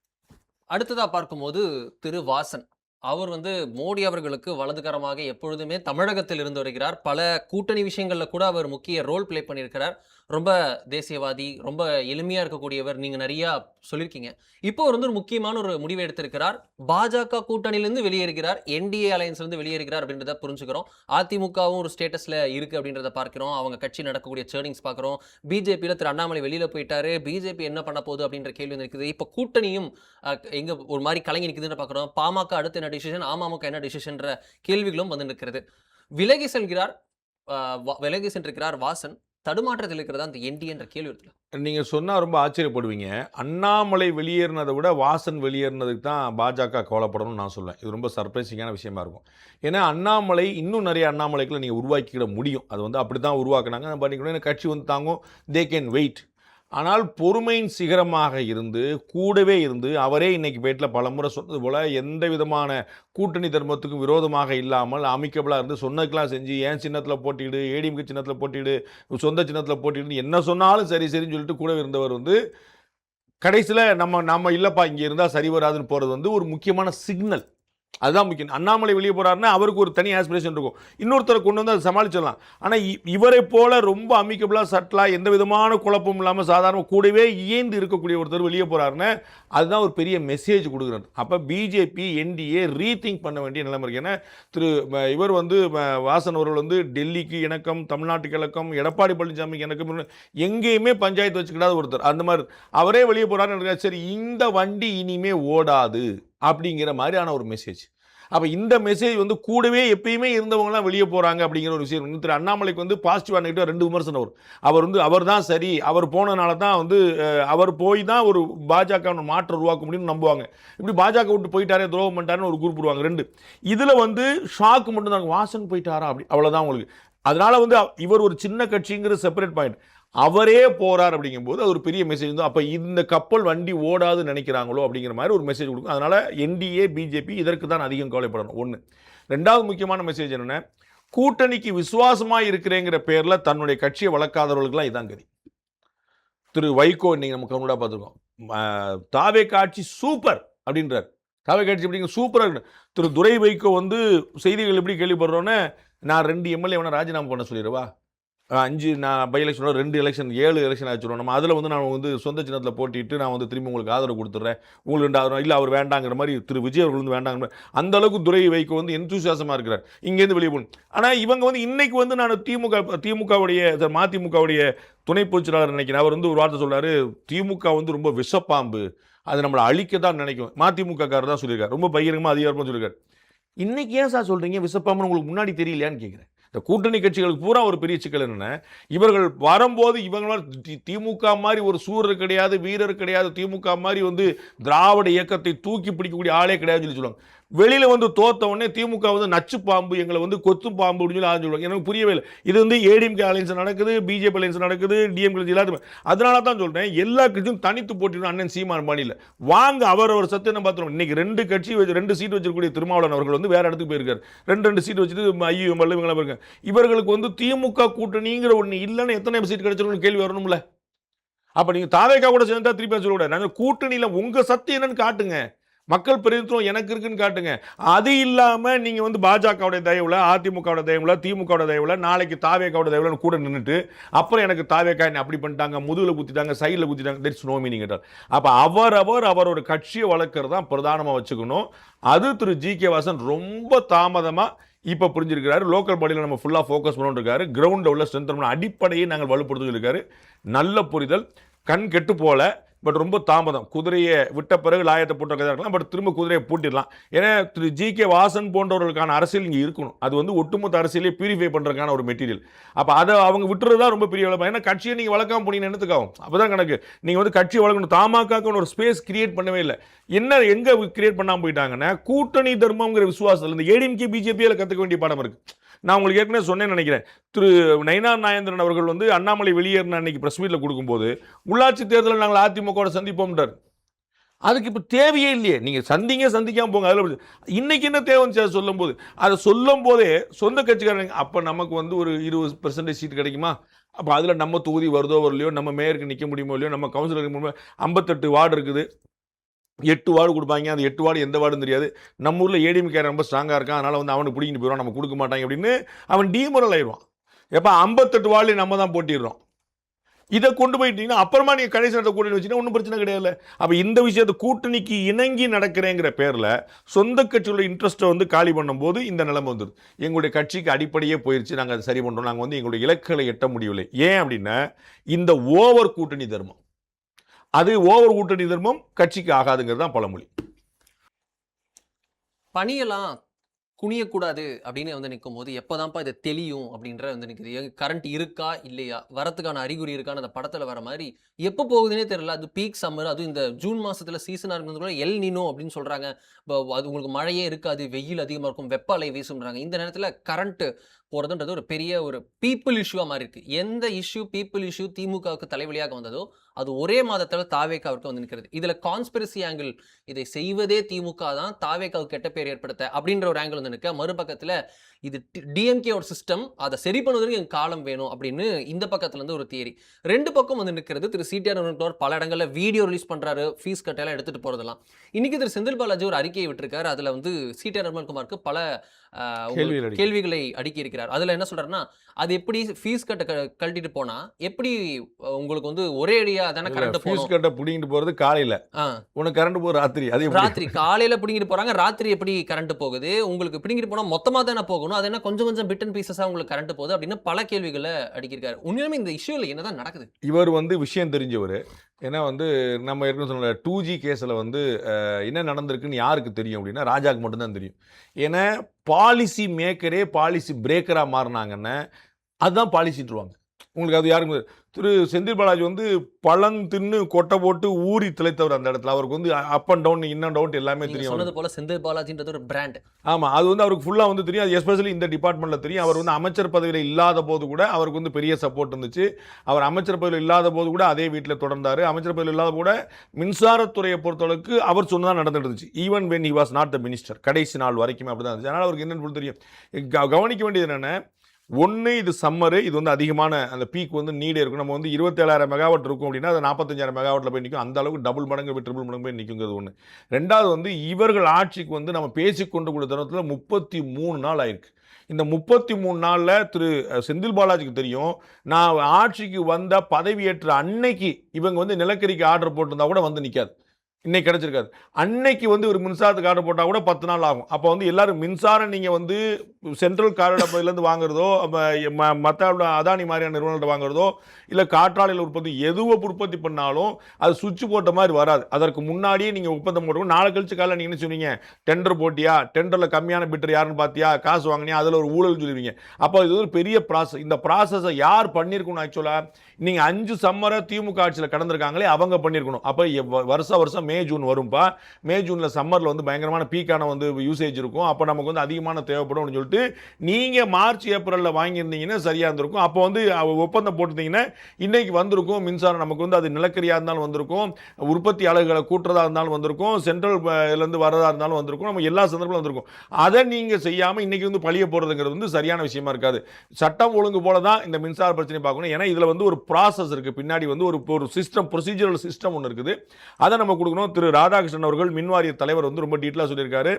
அடுத்ததாக பார்க்கும்போது திரு வாசன் அவர் வந்து மோடி அவர்களுக்கு வலதுகரமாக எப்பொழுதுமே தமிழகத்தில் இருந்து வருகிறார். பல கூட்டணி விஷயங்களில் கூட அவர் முக்கிய ரோல் பிளே பண்ணியிருக்கிறார். ரொம்ப தேசியவாதி, ரொம்ப எளிமையாக இருக்கக்கூடியவர், நீங்கள் நிறையா சொல்லியிருக்கீங்க. இப்போ அவர் வந்து ஒரு முக்கியமான ஒரு முடிவை எடுத்திருக்கிறார். பாஜக கூட்டணியிலிருந்து வெளியேறுகிறார், என்டிஏ அலையன்ஸ்லேருந்து வெளியேறுகிறார் அப்படின்றத புரிஞ்சுக்கிறோம். அதிமுகவும் ஒரு ஸ்டேட்டஸில் இருக்குது அப்படின்றத பார்க்கிறோம். அவங்க கட்சி நடக்கக்கூடிய சேர்னிங்ஸ் பார்க்குறோம். பிஜேபியில் திரு அண்ணாமலை வெளியில் போயிட்டாரு, பிஜேபி என்ன பண்ண போகுது அப்படின்ற கேள்வி இருக்குது. இப்போ கூட்டணியும் எங்கே ஒரு மாதிரி கலங்கி நிற்குதுன்னு பார்க்குறோம். பாமக அடுத்து என்ன டிசிஷன், அமமுக என்ன டிசிஷன்ற கேள்விகளும் வந்து நிற்கிறது. விலகி சென்றிருக்கிறார் வாசன். தடுமாற்றத்தில் இருக்கிறதா அந்த என்டி என்ற கேள்வி இருக்குல்ல, நீங்கள் சொன்னால் ரொம்ப ஆச்சரியப்படுவீங்க. அண்ணாமலை வெளியேறினதை விட வாசன் வெளியேறினதுக்கு தான் பாஜக கவலைப்படணும்னு நான் சொல்லுவேன். இது ரொம்ப சர்ப்ரைசிங்கான விஷயமா இருக்கும். ஏன்னா அண்ணாமலை இன்னும் நிறைய அண்ணாமலைகளை நீங்கள் உருவாக்கிக்கிட முடியும். அது வந்து அப்படி தான் உருவாக்குனாங்க, பண்ணிக்கணும். கட்சி வந்து தாங்கும், தே கேன் வெயிட். ஆனால் பொறுமையின் சிகரமாக இருந்து கூடவே இருந்து அவரே இன்னைக்கு பேட்டில் பலமுறை சொன்னது போல் எந்த விதமான கூட்டணி தர்மத்துக்கும் விரோதமாக இல்லாமல் அமிக்கபிளாக இருந்து சொன்னதுக்கெல்லாம் செஞ்சு ஏன் சின்னத்தில் போட்டிடு, ஏடிஎம்கே சின்னத்தில் போட்டிடு, சொந்த சின்னத்தில் போட்டிடு, என்ன சொன்னாலும் சரி சரின்னு சொல்லிட்டு கூடவே இருந்தவர் வந்து கடைசியில் நம்ம இல்லைப்பா இங்கே இருந்தால் சரி வராதுன்னு போகிறது வந்து ஒரு முக்கியமான சிக்னல். அதுதான் முக்கியம். அண்ணாமலை வெளியே போகிறாருன்னா அவருக்கு ஒரு தனி ஆஸ்பிரேஷன் இருக்கும், இன்னொருத்தரை கொண்டு வந்து அதை சமாளிச்சிடலாம். ஆனால் இவரை போல ரொம்ப அமிக்கபிளாக சட்டலாக எந்த விதமான குழப்பம் இல்லாமல் சாதாரண கூடவே இயந்து இருக்கக்கூடிய ஒருத்தர் வெளியே போகிறாருன்னு அதுதான் ஒரு பெரிய மெசேஜ் கொடுக்குறாரு. அப்போ பிஜேபி என்டிஏ ரீதிங்க் பண்ண வேண்டிய நிலைமை இருக்குது. ஏன்னா இவர் வந்து வாசன் அவர்கள் வந்து டெல்லிக்கு இணக்கம், தமிழ்நாட்டுக்கு இணக்கம், எடப்பாடி பழனிசாமிக்கு இணக்கம், எங்கேயுமே பஞ்சாயத்து வச்சுக்கிட்டாத ஒருத்தர். அந்த மாதிரி அவரே வெளியே போகிறாருன்னு சரி இந்த வண்டி இனிமே ஓடாது அப்படிங்கிற மாதிரியான ஒரு மெசேஜ். அப்போ இந்த மெசேஜ் வந்து கூடவே எப்பயுமே இருந்தவங்களாம் வெளியே போகிறாங்க அப்படிங்கிற ஒரு விஷயம். திரு அண்ணாமலைக்கு வந்து பாசிட்டிவாக நெகட்டிவாக ரெண்டு விமர்சனம் வரும். அவர் தான் சரி, அவர் போனதுனால தான் வந்து அவர் போய் தான் ஒரு பாஜக மாற்றம் உருவாக்க முடியும்னு நம்புவாங்க. இப்படி பாஜக விட்டு போயிட்டாரே துரோகம் பண்ணிட்டாருன்னு ஒரு குரூப் விடுவாங்க. ரெண்டு இதில் வந்து ஷாக்கு மட்டும் தான், வாசன் போயிட்டாரா அப்படி அவ்வளோதான் உங்களுக்கு. அதனால வந்து இவர் ஒரு சின்ன கட்சிங்கிற செப்பரேட் பாயிண்ட், அவரே போறார் அப்படிங்கும்போது அது ஒரு பெரிய மெசேஜ் வந்து அப்போ இந்த கப்பல் வண்டி ஓடாது நினைக்கிறாங்களோ அப்படிங்கிற மாதிரி ஒரு மெசேஜ் கொடுக்கும். அதனால என்டிஏ பிஜேபி இதற்கு தான் அதிகம் கவலைப்படணும். ஒன்று. ரெண்டாவது முக்கியமான மெசேஜ் என்னென்ன, கூட்டணிக்கு விசுவாசமாக இருக்கிறேங்கிற பேரில் தன்னுடைய கட்சியை வளர்க்காதவர்களுக்குலாம் இதான் கதி. திரு வைகோ இன்னைக்கு நம்ம கவுண்டா பார்த்துருக்கோம், தாவே காட்சி சூப்பர் அப்படின்றார். தாவே காட்சி எப்படிங்க சூப்பராக இருக்கு. திரு துரை வைகோ வந்து செய்திகள் எப்படி கேள்விப்படுறோன்னு, நான் 2 எம்எல்ஏ வேணா ராஜினாமா பண்ண சொல்லிடுவா, 5 நான் பை எலெக்ஷனோட 2 எலெக்ஷன் 7 எலெக்ஷன் ஆச்சுருவோம், நம்ம அதில் வந்து நான் வந்து சொந்த சின்னத்தில் போட்டிட்டு நான் வந்து திரும்பி உங்களுக்கு ஆதரவு கொடுத்துட்றேன், உங்களுக்கு 2 ஆதரவு இல்லை அவர் வேண்டாங்கிற மாதிரி திரு விஜய் அவர்கள் வந்து வேண்டாங்கிற மாதிரி அந்த அளவுக்கு துரை வைகோ வந்து எந்தூசியாசமாக இருக்கிறார் இங்கேருந்து வெளியே போகணும். ஆனால் இவங்க வந்து இன்னைக்கு வந்து நான் திமுகவுடைய மதிமுகவுடைய துணை பொதுச்செயலாளர் நினைக்கிறேன், அவர் வந்து ஒரு வார்த்தை சொல்றாரு, திமுக வந்து ரொம்ப விஷப்பாம்பு, அது நம்மளை அழிக்க தான் நினைக்கும். மதிமுக காரர் தான் சொல்லியிருக்காரு, ரொம்ப பகிரங்கமாக அதிகாரமாக சொல்லியிருக்காரு. இன்னைக்கு ஏன் சார் சொல்றீங்க விஷப்பாம்புன்னு, உங்களுக்கு முன்னாடி தெரியலையான்னு கேட்குறேன். இந்த கூட்டணி கட்சிகளுக்கு பூரா ஒரு பெரிய சிக்கல் என்னென்ன, இவர்கள் வரும்போது இவங்களால் திமுக மாதிரி ஒரு சூரர் கிடையாது, வீரர் கிடையாது, திமுக மாதிரி வந்து திராவிட இயக்கத்தை தூக்கி பிடிக்கக்கூடிய ஆளே கிடையாதுன்னு சொல்லி சொல்லுவாங்க. வெளியில் வந்து தோத்த உடனே திமுக வந்து நச்சு பாம்பு, எங்களை வந்து கொத்து பாம்பு அப்படின்னு சொல்லி ஆரம்பிச்சு. எனக்கு புரியவே இல்லை. இது வந்து ஏடிஎம்கே அலைன்ஸ் நடக்குது, பிஜேபி அலைன்ஸ் நடக்குது, டிஎம்கே எல்லாத்துமே. அதனால தான் சொல்கிறேன், எல்லா கட்சியும் தனித்து போட்டிடும் அண்ணன் சீமான் பாணியில் வாங்க அவர் சத்து என்ன பார்த்துருவோம். இன்னைக்கு 2 கட்சி 2 சீட் வச்சிருக்கக்கூடிய திருமாவளவன் அவர்கள் வந்து வேற இடத்துக்கு போயிருக்காரு, 2 சீட் வச்சுட்டு ஐயோ இவங்களாம் போயிருக்காங்க. இவர்களுக்கு வந்து திமுக கூட்டணிங்கிற ஒன்று இல்லைன்னு எத்தனை சீட் கிடைச்சிருக்கணும் கேள்வி வரணும்ல. அப்போ நீங்கள் தாவேக்கா கூட சேர்ந்தா திருப்பி சொல்லக்கூடாது, நாங்கள் கூட்டணியில் உங்கள் சத்து என்னன்னு காட்டுங்க. மக்கள் பிரதிநிதித்துவம் எனக்கு இருக்குன்னு காட்டுங்க. அது இல்லாமல் நீங்கள் வந்து பாஜகவுடைய தயவுல, அதிமுகவுடைய தயவுல, திமுகவுடைய தயவுல, நாளைக்கு தாவேகாவுடைய தயவுல கூட நின்றுட்டு அப்புறம் எனக்கு தாவேகா என்ன அப்படி பண்ணிட்டாங்க, முதுகில் குத்திட்டாங்க, சைடில் குத்திட்டாங்க, தட்ஸ் நோ மீனிங் என்றார். அப்போ அவரோட கட்சியை வளர்க்கறது தான் பிரதானமாக வச்சுக்கணும். அது திரு ஜி.கே. வாசன் ரொம்ப தாமதமாக இப்போ புரிஞ்சிருக்கிறாரு. லோக்கல் பாடியில் நம்ம ஃபுல்லாக ஃபோக்கஸ் பண்ணிருக்காரு. கிரவுண்டில் உள்ள ஸ்ட்ரென்த் அடிப்படையை நாங்கள் வலுப்படுத்தி இருக்காரு. நல்ல புரிதல். கண் கெட்டு போல, பட் ரொம்ப தாமதம். குதிரையை விட்ட பிறகு லாயத்தை போட்டு இருக்கலாம், பட் திரும்ப குதிரையை பூட்டிடலாம். ஏன்னா திரு ஜி.கே. வாசன் போன்றவர்களுக்கான அரசியல் இங்கே இருக்கணும். அது வந்து ஒட்டுமொத்த அரசியலே பியூரிஃபை பண்ணுறதுக்கான ஒரு மெட்டீரியல். அப்போ அதை அவங்க விட்டுறதா ரொம்ப பெரிய வேலை. ஏன்னா கட்சியை நீங்கள் வளர்க்காம போனீங்கன்னு என்னத்துக்காகும்? அப்போ தான் கணக்கு. நீங்கள் வந்து கட்சியை வளர்க்கணும். தமாகாக்கு ஒரு ஸ்பேஸ் கிரியேட் பண்ணவே இல்லை. என்ன எங்கே கிரியேட் பண்ணாமல் போயிட்டாங்கன்னா, கூட்டணி தர்மங்கிற விசுவாசத்தில் இந்த ஏடிஎம்கே பிஜேபியில் கற்றுக்க வேண்டிய பாடம் இருக்குது. நான் உங்களுக்கு ஏற்கனவே சொன்னேன்னு நினைக்கிறேன். திரு நயினார் நாகேந்திரன் அவர்கள் வந்து அண்ணாமலை வெளியேறின அன்னைக்கு பிரஸ் மீட்டில் கொடுக்கும்போது உள்ளாட்சி தேர்தலில் நாங்கள் அதிமுக சந்திப்போம்ன்றார். அதுக்கு இப்போ தேவையே இல்லையே. நீங்கள் சந்திக்காமல் போங்க. அதில் இன்னைக்கு என்ன தேவைன்னு சொல்லும் போது, அதை சொல்லும் போதே சொந்த கட்சிக்காரங்க அப்போ நமக்கு வந்து ஒரு 20% சீட் கிடைக்குமா, அப்போ அதில் நம்ம தொகுதி வருதோ வரலையோ, நம்ம மேயருக்கு நிற்க முடியுமோ இல்லையோ, நம்ம கவுன்சிலருக்கு முடியுமோ, 58 வார்டு இருக்குது, 8 வார்டு கொடுப்பாங்க. அந்த 8 வார்டு எந்த வார்டுன்னு தெரியாது. நம்ம ஊரில் ஏடிஎம்கே ரொம்ப ஸ்ட்ராங்காக இருக்கான், அதனால் வந்து அவனுக்கு பிடிக்கிட்டு போயிடுவான், நம்ம கொடுக்க மாட்டாங்க அப்படின்னு அவன் டீமரல் ஆயிடுவான். எப்போ 58 வார்டு நம்ம தான் போட்டிடுறோம். இதை கொண்டு போயிட்டீங்கன்னா அப்புறமா நீங்கள் கடைசி நேரத்தை கூட்டணி வச்சுன்னா ஒன்றும் பிரச்சனை கிடையாது. அப்போ இந்த விஷயத்தை கூட்டணிக்கு இணங்கி நடக்கிறேங்கிற பேரில் சொந்த கட்சியோட இன்ட்ரெஸ்ட்டை வந்து காலி பண்ணும்போது இந்த நிலைமை வந்துடுது. எங்களுடைய கட்சிக்கு அடிப்படையே போயிடுச்சு, நாங்கள் அதை சரி பண்ணுறோம், நாங்கள் வந்து எங்களுடைய இலக்குகளை எட்ட முடியவில்லை. ஏன் அப்படின்னா இந்த ஓவர் கூட்டணி தர்மம், அது ஓவர் கூட்டணி தர்மம் கட்சிக்கு ஆகாதுங்கிறது தான் பழமொழி. பணியெல்லாம் குனியக்கூடாது அப்படின்னு வந்து நிற்கும் போது எப்போதான்ப்பா இது தெளியும் அப்படின்ற வந்து நிற்குது. கரண்ட் இருக்கா இல்லையா, வரத்துக்கான அறிகுறி இருக்கான்னு அந்த படத்தில் வர மாதிரி எப்போ போகுதுன்னே தெரியல. அது பீக் சம்மர், அதுவும் இந்த ஜூன் மாதத்தில் சீசனாக இருக்கிறது கூட எல் நினோ அப்படின்னு சொல்கிறாங்க. இப்போ அது உங்களுக்கு மழையே இருக்காது, வெயில் அதிகமாக இருக்கும், வெப்ப அலை வீசுன்றாங்க. இந்த நேரத்தில் கரண்ட்டு போகிறதுன்றது ஒரு பெரிய ஒரு பீப்புள் இஷ்யூவாக மாதிரி இருக்குது. எந்த இஷ்யூ பீப்புள் இஷ்யூ திமுகவுக்கு தலைவலியாக வந்ததோ அது ஒரே மாதத்தில் தாவேகாவுக்கு வந்து நிற்கிறது. இதில் கான்ஸ்பிரசி ஆங்கிள், இதை செய்வதே திமுக தான் தாவேகாவுக்கு கெட்ட பேர் ஏற்படுத்த அப்படின்ற ஒரு ஆங்கிள் வந்து நிற்க, மறுபக்கத்தில் இது டிஎம்கே ஒரு சிஸ்டம், அதை சரி பண்ணுவதற்கு எங்கள் காலம் வேணும் அப்படின்னு இந்த பக்கத்துலேருந்து ஒரு தியரி. ரெண்டு பக்கம் வந்து நிற்கிறது. திரு சிடிஆர் பல இடங்களில் வீடியோ ரிலீஸ் பண்ணுறாரு, ஃபீஸ் கட்டெல்லாம் எடுத்துகிட்டு போகிறதெல்லாம். இன்றைக்கி திரு செந்தில் பாலாஜி ஒரு அறிக்கையை விட்டுருக்காரு. அதில் வந்து சிடிஆர் நிர்மல்குமாருக்கு பல கேள்விகளை அடுக்கி இருக்கிறார். அதில் என்ன சொல்கிறாருன்னா, அது எப்படி ஃபீஸ் கட்ட கழட்டிட்டு போனால் எப்படி உங்களுக்கு வந்து ஒரே அடியாக தானே கரண்ட் ஃபீஸ் கட்ட பிடிங்கிட்டு போகிறது காலையில், உனக்கு கரண்ட் போகுது ராத்திரி. அது ராத்திரி காலையில் பிடிங்கிட்டு போகிறாங்க, ராத்திரி எப்படி கரண்ட் போகுது, உங்களுக்கு பிடிங்கிட்டு போனால் மொத்தமாக தானே போகணும், அது என்ன கொஞ்சம் கொஞ்சம் பிட் அண்ட் பீசஸாக உங்களுக்கு கரண்ட் போகுது அப்படின்னு பல கேள்விகளை அடிக்கிருக்காரு. உண்மையுமே இந்த இஷ்யூவில் என்ன தான் நடக்குது? இவர் வந்து விஷயம் தெரிஞ்சவர். ஏன்னா வந்து நம்ம ஏற்கனவே சொன்ன 2G கேஸில் வந்து என்ன நடந்திருக்குன்னு யாருக்கு தெரியும் அப்படின்னா ராஜாவுக்கு மட்டும்தான் தெரியும். ஏன்னா பாலிசி மேக்கரே பாலிசி பிரேக்கராக மாறினாங்கன்னா அதுதான் பாலிசிட்டுருவாங்க. உங்களுக்கு அது யாருக்கு திரு செந்தில் பாலாஜி வந்து பழம் தின்னு கொட்டை போட்டு ஊறி திளைத்தவர். அந்த இடத்துல அவருக்கு வந்து up and down in and out எல்லாமே தெரியும். சொன்னது போல செந்தில் பாலாஜின்றது ஒரு பிராண்ட். ஆமாம், அது வந்து அவருக்கு ஃபுல்லாக வந்து தெரியும். அது எஸ்பெஷலி இந்த டிபார்ட்மெண்ட்டில் தெரியும். அவர் வந்து அமைச்சர் பதவியில் இல்லாத போது கூட அவருக்கு வந்து பெரிய சப்போர்ட் இருந்துச்சு. அவர் அமைச்சர் பதவியில் இல்லாத போது கூட அதே வீட்டில் தொடர்ந்தார். அமைச்சர் பதவியில் இல்லாத கூட மின்சாரத்துறையை பொறுத்தளவுக்கு அவர் சொன்னதான் நடந்துட்டு இருந்துச்சு. Even when he was not the minister, கடைசி நாள் வரைக்குமே அப்படி தான் இருந்துச்சு. அதனால் அவருக்கு என்னென்னு தெரியும். கவனிக்க வேண்டியது என்னென்ன, ஒன்று இது சம்மரு, இது வந்து அதிகமான அந்த பீக் வந்து நீடே இருக்கும். நம்ம வந்து 27,000 மெகாவாட் இருக்கும் அப்படின்னா அது 45,000 மெகாவாட்டில் போய் நிற்கும். அந்த அளவுக்கு டபுள் மடங்கு ட்ரிபிள் மடங்கு போய் நிற்குங்கிறது ஒன்று. ரெண்டாவது வந்து இவர்கள் ஆட்சிக்கு வந்து நம்ம பேசிக்கொண்டு கூட தருணத்தில் 33 நாள் ஆயிருக்கு. இந்த 33 நாளில் திரு செந்தில் பாலாஜிக்கு தெரியும், நான் ஆட்சிக்கு வந்த பதவியேற்ற அன்னைக்கு இவங்க வந்து நிலக்கரிக்கு ஆர்டர் போட்டிருந்தா கூட வந்து நிற்காது, இன்னைக்கு கிடச்சிருக்காது. அன்னைக்கு வந்து ஒரு மின்சாரத்துக்கு ஆர்டர் போட்டால் கூட 10 நாள் ஆகும். அப்போ வந்து எல்லாரும் மின்சாரம் நீங்கள் வந்து சென்ட்ரல் காரிடார்லேருந்து வாங்குறதோ, மற்ற அதானி மாதிரியான நிறுவனங்கள்ட்ட வாங்குறதோ, இல்லை காற்றாலையில் உற்பத்தி எதுவோ உற்பத்தி பண்ணாலும் அது சுவிட்ச் போட்ட மாதிரி வராது. அதற்கு முன்னாடியே நீங்கள் ஒப்பந்தம் போட்டுக்கணும். நாளை கழிச்சு காலையில் நீங்கள் என்ன சொன்னீங்க, டெண்டர் போட்டியா, டெண்டரில் கம்மியான பிட்டர் யாருன்னு பார்த்தியா, காசு வாங்கினியா, அதில் ஒரு ஊழல் சொல்லுவீங்க. அப்போ இது ஒரு பெரிய ப்ராசஸ். இந்த ப்ராசஸை யார் பண்ணியிருக்கணும்? ஆக்சுவலாக நீங்கள் 5 சம்மரை திமுக ஆட்சியில் கடந்திருக்காங்களே அவங்க பண்ணியிருக்கணும். அப்போ வருஷம் மே ஜூன் வரும்பா, மே ஜூனில் சம்மரில் வந்து பயங்கரமான பீக்கான வந்து யூசேஜ் இருக்கும். அப்போ நமக்கு வந்து அதிகமான தேவைப்படும் சொல்லிட்டு நீங்கள் மார்ச் ஏப்ரலில் வாங்கியிருந்தீங்கன்னா சரியாக இருந்திருக்கும். அப்போ வந்து ஒப்பந்தம் போட்டிருந்தீங்கன்னா இன்னைக்கு வந்திருக்கும் மின்சாரம். நமக்கு வந்து அது நிலக்கரியாக இருந்தாலும் வந்திருக்கும், உற்பத்தி அலகுகளை கூட்டுறதா இருந்தாலும் வந்திருக்கும், சென்ட்ரல்லேருந்து வரதா இருந்தாலும் வந்திருக்கும், நம்ம எல்லா சந்தர்ப்பங்களும் வந்திருக்கும். அதை நீங்கள் செய்யாமல் இன்னைக்கு வந்து பழிய போடுறதுங்கிறது வந்து சரியான விஷயமா இருக்காது. சட்டம் ஒழுங்கு போல தான் இந்த மின்சார பிரச்சனை பார்க்கணும். ஏன்னா இதில் வந்து ஒரு ப்ராசஸ் இருக்குது, பின்னாடி வந்து ஒரு சிஸ்டம், ப்ரொசீஜரல் சிஸ்டம் ஒன்று இருக்குது. அதை நம்ம கொடுக்கணும். பார்க்கணும். திரு ராதாகிருஷ்ணன் அவர்கள் மின்வாரிய தலைவர் வந்து ரொம்ப டீட்டெயிலாக சொல்லியிருக்காரு.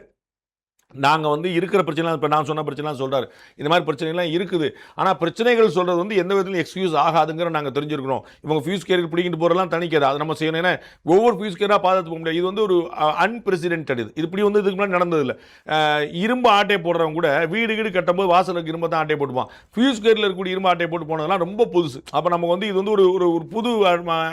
நாங்கள் வந்து இருக்கிற பிரச்சனைலாம் இப்போ நான் சொன்ன பிரச்சனைலாம் சொல்கிறார். இந்த மாதிரி பிரச்சனைலாம் இருக்குது. ஆனால் பிரச்சனைகள் சொல்கிறது வந்து எந்த விதத்திலும் எக்ஸ்கியூஸ் ஆகாதுங்கிற நாங்கள் தெரிஞ்சிருக்கணும். இவங்க ஃபியூஸ் கேரியர் பிடிக்கிட்டு போகிறலாம் தனிக்கிறது அதை நம்ம செய்யணும். ஏன்னா ஒவ்வொரு ஃபியூஸ் கேராக பாதுகாத்து போக முடியாது. இது வந்து ஒரு அன்பிரசிடென்டட். இது இப்படி வந்து இதுக்கு முன்னாடி நடந்ததில்லை. இரும்பு ஆட்டை போடுறவங்க கூட வீடு கட்டும்போது வாசலுக்கு இரும்பு தான் ஆட்டை போட்டுப்பான். ஃபியூஸ் கேரில் இருக்கக்கூடிய இரும்பு ஆட்டை போட்டு போனதெல்லாம் ரொம்ப புதுசு. அப்போ நம்ம வந்து இது வந்து ஒரு புது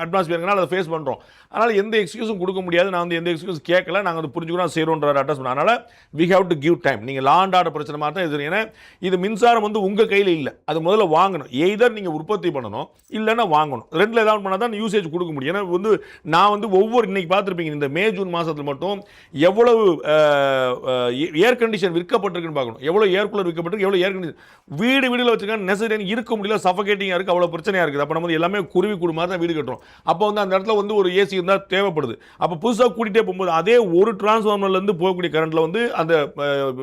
அட்மாஸ்பியர்னால அதை ஃபேஸ் பண்ணுறோம். அதனால் எந்த எக்ஸ்கியூஸும் கொடுக்க முடியாது. நான் வந்து எந்த எக்ஸ்கியூஸ் கேட்கல. நாங்கள் வந்து புரிஞ்சுக்கிறோம் செய்கிறோன்ற அட்ரஸ் பண்ண. அதனால் we have to give time. நீங்கள் லா அண்ட் ஆர்டர் பிரச்சனை மாதிரி தான் இது. ஏன்னா இது மின்சாரம் வந்து உங்கள் கையில் இல்லை. அது முதல்ல வாங்கணும். எய்தர் நீங்கள் உற்பத்தி பண்ணணும் இல்லைன்னா வாங்கணும். ரெண்டில் ஏதாவது பண்ணால் தான் யூசேஜ் கொடுக்க முடியும். ஏன்னா வந்து நான் வந்து ஒவ்வொரு இன்னைக்கு பார்த்துருப்பீங்க இந்த மே ஜூன் மாதத்தில் மட்டும் எவ்வளவு ஏர் கண்டிஷன் விற்கப்பட்டிருக்குன்னு பார்க்கணும். எவ்வளோ ஏர் கூலர் விற்கப்பட்டிருக்கு, எவ்வளோ ஏர் கண்டிஷன் வீடில் வச்சுருக்காங்க. நெசசரி இருக்க முடியல, சஃபகேட்டிங்காக இருக்குது, அவ்வளோ பிரச்சனையாக இருக்குது. அப்போ நம்ம வந்து எல்லாமே குருவி கூடு மாதிரி தான் வீடு கட்டுறோம். அப்போ வந்து அந்த இடத்துல வந்து ஒரு ஏசி இருந்தால் தேவைப்படுது. அப்போ புதுசாக கூட்டிகிட்டே போகும்போது அதே ஒரு டிரான்ஸ்ஃபார்மர்லேருந்து போகக்கூடிய கரண்ட்டில் வந்து அந்த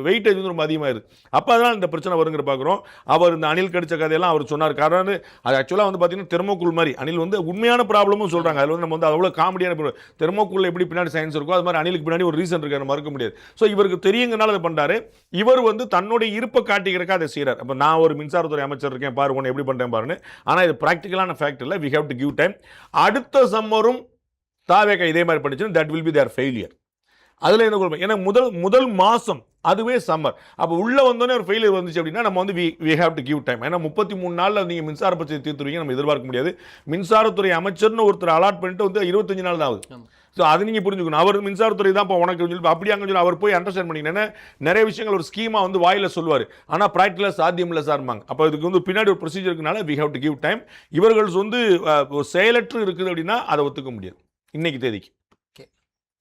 வெயிட்டேஜ் வந்து ரொம்ப அதிகமாகிடுது. அப்போ அதனால் இந்த பிரச்சனை வருங்கிற பார்க்குறோம். அவர் இந்த அணில் கடிச்ச கதையெல்லாம் அவர் சொன்னார். காரணம் அது ஆக்சுவலாக வந்து பார்த்தீங்கன்னா தெர்மோகூல் மாதிரி அணில் வந்து உண்மையான ப்ராப்ளமும் சொல்கிறாங்க. அதில் வந்து நம்ம வந்து அவ்வளோ காமெடியான தெர்மோகூலில் எப்படி பின்னாடி சயின்ஸ் இருக்கோ அது மாதிரி அணிலுக்கு பின்னாடி ஒரு ரீசன் இருக்கு, மறுக்க முடியாது. ஸோ இவருக்கு தெரியுங்கனால அதை பண்ணுறாரு. இவர் வந்து தன்னுடைய இருப்பை காட்டிக்கிறக்க அதை செய்கிறார். அப்போ நான் ஒரு மின்சாரத்துறை அமைச்சர் இருக்கேன் பாரு உன்னை எப்படி பண்ணுறேன் பாருன்னு. ஆனால் இது ப்ராக்டிக்கலான ஃபேக்ட் இல்லை. We have to give time. அடுத்த சம்மரும் தாவேக இதே மாதிரி பண்ணிச்சுன்னா that will be their failure. அதில் என்ன கொடுப்போம்? ஏன்னா முதல் மாதம் அதுவே சம்மர். அப்போ உள்ளே வந்தோடனே ஒரு ஃபெயிலியர் வந்துச்சு அப்படின்னா நம்ம வந்து we have to give time. ஏன்னா 33 நாளில் நீங்கள் மின்சார பிரச்சனை தீர்த்துருவீங்க நம்ம எதிர்பார்க்க முடியாது. மின்சாரத்துறை அமைச்சர்னு ஒருத்தர் அலாட் பண்ணிட்டு வந்து 25 நாள் தான் ஆகுது. ஸோ அது நீங்கள் புரிஞ்சுக்கணும். அவர் மின்சாரத்துறை தான் இப்போ உனக்கு சொல்லி அப்படி அங்கே சொல்லி அவர் போய் அண்டர்ஸ்டாண்ட் பண்ணிங்கன்னா நிறைய விஷயங்கள் ஒரு ஸ்கீமாக வந்து வாயில் சொல்லுவார். ஆனால் ப்ராக்டிக்கலாக சாத்தியம் இல்லை சார்பாங்க. அப்போ இதுக்கு வந்து பின்னாடி ஒரு ப்ரொசீஜர் இருக்குனால we have to give time. இவர்கள் வந்து செயலற்று இருக்குது அப்படின்னா அதை ஒத்துக்க முடியாது இன்னைக்கு தேதிக்கு.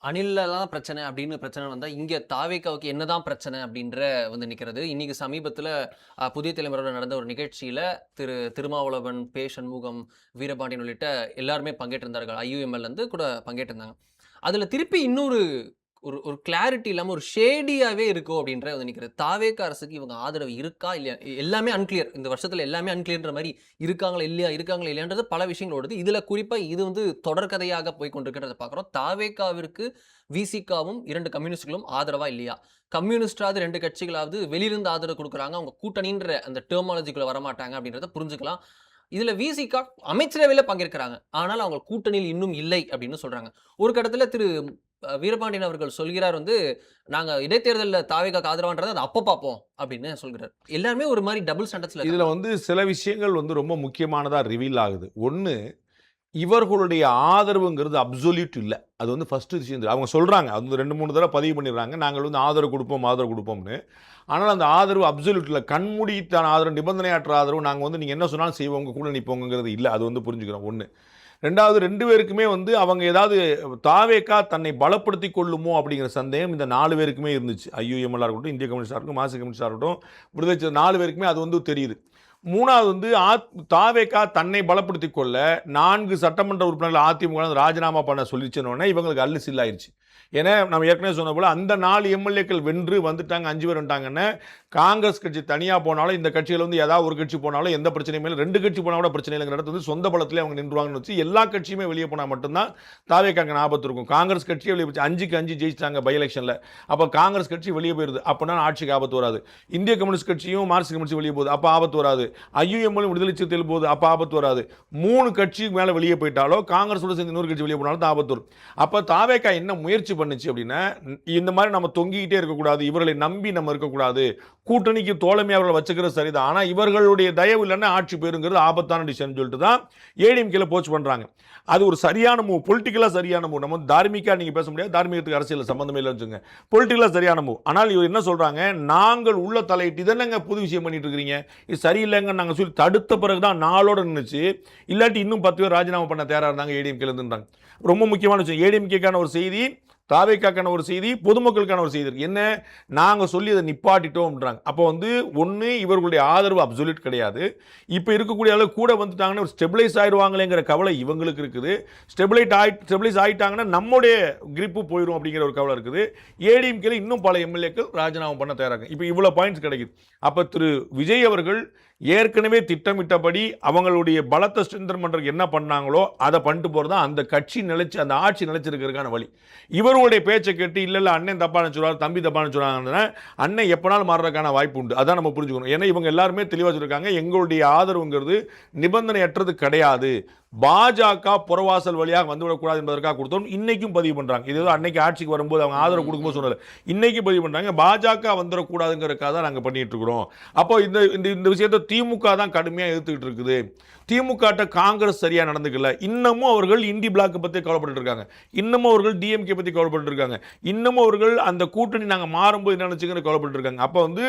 அணிலெல்லாம் பிரச்சனை அப்படின்னு பிரச்சனை வந்தால் இங்கே தாவேக்காவுக்கு என்னதான் பிரச்சனை அப்படின்ற வந்து நிற்கிறது. இன்னைக்கு சமீபத்தில் புதிய தலைமுறையோட நடந்த ஒரு நிகழ்ச்சியில் திருமாவளவன், பே சண்முகம், வீரபாண்டியன் உள்ளிட்ட எல்லாருமே பங்கேற்றிருந்தார்கள். IUML கூட பங்கேற்றிருந்தாங்க. அதில் திருப்பி இன்னொரு ஒரு கிளாரிட்டி இல்லாமல் ஒரு ஷேடியாகவே இருக்கும் அப்படின்ற வந்து நிற்கிறது. தாவேக்கா அரசுக்கு இவங்க ஆதரவு இருக்கா இல்லையா, எல்லாமே அன்கிளியர். இந்த வருஷத்தில் எல்லாமே அன்கிளியர்ன்ற மாதிரி இருக்காங்களா இல்லையான்றது பல விஷயங்கள் ஓடுது. இதில் குறிப்பாக இது வந்து தொடர்கதையாக போய் கொண்டிருக்கிறத பார்க்குறோம். தாவேக்காவிற்கு விசிகாவும் 2 கம்யூனிஸ்டுகளும் ஆதரவா இல்லையா? கம்யூனிஸ்டாவது 2 கட்சிகளாவது வெளியிருந்து ஆதரவு கொடுக்குறாங்க, அவங்க கூட்டணின்ற அந்த டெர்மாலஜிக்குள்ள வரமாட்டாங்க அப்படின்றத புரிஞ்சுக்கலாம். இதுல விசிகா அமைச்சரவையில் பங்கேற்கிறாங்க, ஆனால் அவங்க கூட்டணியில் இன்னும் இல்லை அப்படின்னு சொல்றாங்க. ஒரு கட்டத்தில் திரு வீரபாண்டியன் அவர்கள் சொல்கிறார் வந்து நாங்க இடைத்தேர்தலில் தாவேக்காக்கு ஆதரவான்றதை அதை அப்போ பார்ப்போம் அப்படின்னு சொல்கிறார். எல்லாருமே ஒரு மாதிரி டபுள் ஸ்டாண்டர்ட்ஸ்ல. இதுல வந்து சில விஷயங்கள் வந்து ரொம்ப முக்கியமானதா ரிவீல் ஆகுது. ஒன்று, இவர்களுடைய ஆதரவுங்கிறது அப்சொல்யூட் இல்லை. அது வந்து ஃபஸ்ட்டு விஷயம். அவங்க சொல்கிறாங்க, அது வந்து 2-3 தடவை பதிவு பண்ணிடுறாங்க, நாங்கள் வந்து ஆதரவு கொடுப்போம்னு. ஆனால் அந்த ஆதரவு அப்சொல்யூட் இல்லை. கண்மூடித்தான ஆதரவு, நிபந்தனையற்ற ஆதரவு. நாங்கள் வந்து நீங்கள் என்ன சொன்னாலும் செய்வோங்க, கூட நிற்போங்கிறது இல்லை. அது வந்து புரிஞ்சுக்கிறோம். ஒன்று. ரெண்டாவது, 2 பேருக்குமே வந்து அவங்க ஏதாவது தாவேக்கா தன்னை பலப்படுத்தி கொள்ளுமோ அப்படிங்கிற சந்தேகம் இந்த 4 பேருக்குமே இருந்துச்சு. IUML இருக்கட்டும், இந்திய கம்யூனிஸ்டாக இருக்கட்டும், மார்க்சிஸ்ட் கம்யூனிஸ்டாக இருக்கட்டும், விடுதலை 4 பேருக்குமே அது வந்து தெரியுது. மூணாவது வந்து தாவேக்கா தன்னை பலப்படுத்தி கொள்ள 4 சட்டமன்ற உறுப்பினர்கள் அதிமுக ராஜினாமா பண்ண சொல்லிச்சுன்னொன்னே இவங்களுக்கு அல்லு சில்லாயிருச்சு. ஏன்னா நம்ம ஏற்கனவே சொன்ன போல அந்த 4 எம்எல்ஏக்கள் வென்று வந்துட்டாங்க, 5 பேர் வந்துட்டாங்கன்னா காங்கிரஸ் கட்சி தனியாக போனாலும் இந்த கட்சியில் வந்து ஏதாவது ஒரு கட்சி போனாலும் எந்த பிரச்சனையுமே இல்லை, 2 கட்சி போனால் கூட பிரச்சனை இல்லைங்கிற இடத்துல வந்து சொந்த பலத்திலே அவங்க நின்றுவாங்கன்னு வச்சு எல்லா கட்சியுமே வெளியே போனால் மட்டும்தான் தாவேக்காங்க ஆபத்து இருக்கும். காங்கிரஸ் கட்சியை வெளியே போச்சு, 5க்கு 5 ஜெயிச்சிட்டாங்க பை எலெக்ஷனில். அப்போ காங்கிரஸ் கட்சி வெளியே போயிருது, அப்படின்னா ஆட்சிக்கு ஆபத்து வராது. இந்திய கம்யூனிஸ்ட் கட்சியும் மார்க்சிஸ்ட் கம்யூனிஸ்ட் வெளியே போகுது, அப்போ ஆபத்து வராது. IUML விடுதலை சிறுத்தைகள் போகுது, அப்போ ஆபத்து வராது. 3 கட்சி மேலே வெளியே போயிட்டாலோ காங்கிரஸோட சேர்ந்து இன்னொரு கட்சி வெளியே போனாலும் தான் ஆபத்து வரும். அப்போ தாவேக்கா என்ன முயற்சி பண்ணுச்சு அப்படின்னா, இந்த மாதிரி நம்ம தொங்கிக்கிட்டே இருக்கக்கூடாது, இவர்களை நம்பி நம்ம இருக்கக்கூடாது, கூட்டணிக்கு தோழமை அவர்களை வச்சுக்கிறது சரிதான், ஆனால் இவர்களுடைய தயவு இல்லைன்னா ஆட்சி போயிருங்கிறது ஆபத்தான டிசிஷன் சொல்லிட்டு தான் ஏடிஎம்கேல போச்சு பண்ணுறாங்க. அது ஒரு சரியான மூவ், பொலிட்டிக்கலாக சரியான மூவ். நம்ம தார்மீகா நீங்கள் பேச முடியாது, தார்மீகத்துக்கு அரசியல் சம்பந்தமே இல்லைன்னு வச்சுங்க, பொலிட்டிக்கலாக சரியான மூவ். ஆனால் இவர் என்ன சொல்கிறாங்க, நாங்கள் உள்ள தலையிட்டு இதென்னங்க புது விஷயம் பண்ணிட்டு இருக்கிறீங்க, இது சரியில்லைங்க நாங்கள் சொல்லி தடுத்த பிறகு தான் நாளோட நின்றுச்சு. இல்லாட்டி இன்னும் 10 பேர் ராஜினாமா பண்ண தயாராக இருந்தாங்க ஏடிஎம்கேல இருந்துட்டாங்க. ரொம்ப முக்கியமான விஷயம், ஏடிஎம்கேக்கான ஒரு செய்தி, தாவேக்காக்கான ஒரு செய்தி, பொதுமக்களுக்கான ஒரு செய்தி இருக்கு. என்ன, நாங்கள் சொல்லி அதை நிப்பாட்டிட்டோம்ன்றாங்க. அப்போ வந்து ஒன்று, இவர்களுடைய ஆதரவு அப்சொல்யூட் கிடையாது. இப்போ இருக்கக்கூடிய அளவு கூட வந்துட்டாங்கன்னா ஒரு ஸ்டெபிளைஸ் ஆயிடுவாங்களேங்கிற கவலை இவங்களுக்கு இருக்குது. ஸ்டெபிளைஸ் ஆகிட்டாங்கன்னா நம்முடைய கிரிப்பு போயிடும் அப்படிங்கிற ஒரு கவலை இருக்குது. ஏடிஎம்கேல இன்னும் பல எம்எல்ஏக்கள் ராஜினாமா பண்ண தயாராக. இப்போ இவ்வளோ பாயிண்ட்ஸ் கிடைக்குது. அப்போ திரு விஜய் அவர்கள் ஏற்கனவே திட்டமிட்டபடி அவங்களுடைய பலத்தை ஸ்ட்ரென்தன் பண்ணுறதுக்கு என்ன பண்ணாங்களோ அதை பண்ணிட்டு போகிறது தான் அந்த கட்சி நிலைச்சு அந்த ஆட்சி நிலைச்சிருக்கிறதுக்கான வழி. இவர்களுடைய பேச்சை கேட்டு இல்லை அண்ணன் தப்பா நினச்சுருவார், தம்பி தப்பா நினச்சுருவாங்கன்னா அண்ணன் எப்போனாலும் மாறுறதுக்கான வாய்ப்பு உண்டு. அதான் நம்ம புரிஞ்சுக்கணும். ஏன்னா இவங்க எல்லாருமே தெளிவாக சொல்லியிருக்காங்க, எங்களுடைய ஆதரவுங்கிறது நிபந்தனையற்றது கிடையாது, பாஜக புறவாசல் வழியாக வந்துவிடக்கூடாது என்பதற்காக கொடுத்தோம். இன்னைக்கும் பதிவு பண்றாங்க. இது அன்னைக்கு ஆட்சிக்கு வரும்போது அவங்க ஆதரவு கொடுக்கும்போது சொன்னது, இன்னைக்கு பதிவு பண்றாங்க பாஜக வந்துடக்கூடாதுங்கிறதுக்காக தான் நாங்கள் பண்ணிட்டு இருக்கிறோம். அப்போ இந்த விஷயத்தை திமுக தான் கடுமையாக எதிர்த்துக்கிட்டு இருக்குது. திமுக காங்கிரஸ் சரியா நடந்துக்கல. இன்னமும் அவர்கள் இந்தி பிளாக் பத்தி கவலைப்பட்டு இருக்காங்க, இன்னமும் அவர்கள் டிஎம்கே பத்தி கவலைப்பட்டு இருக்காங்க, இன்னமும் அவர்கள் அந்த கூட்டணி நாங்கள் மாறும்போது என்ன நினைச்சுக்கிற கவலைப்பட்டு இருக்காங்க. அப்போ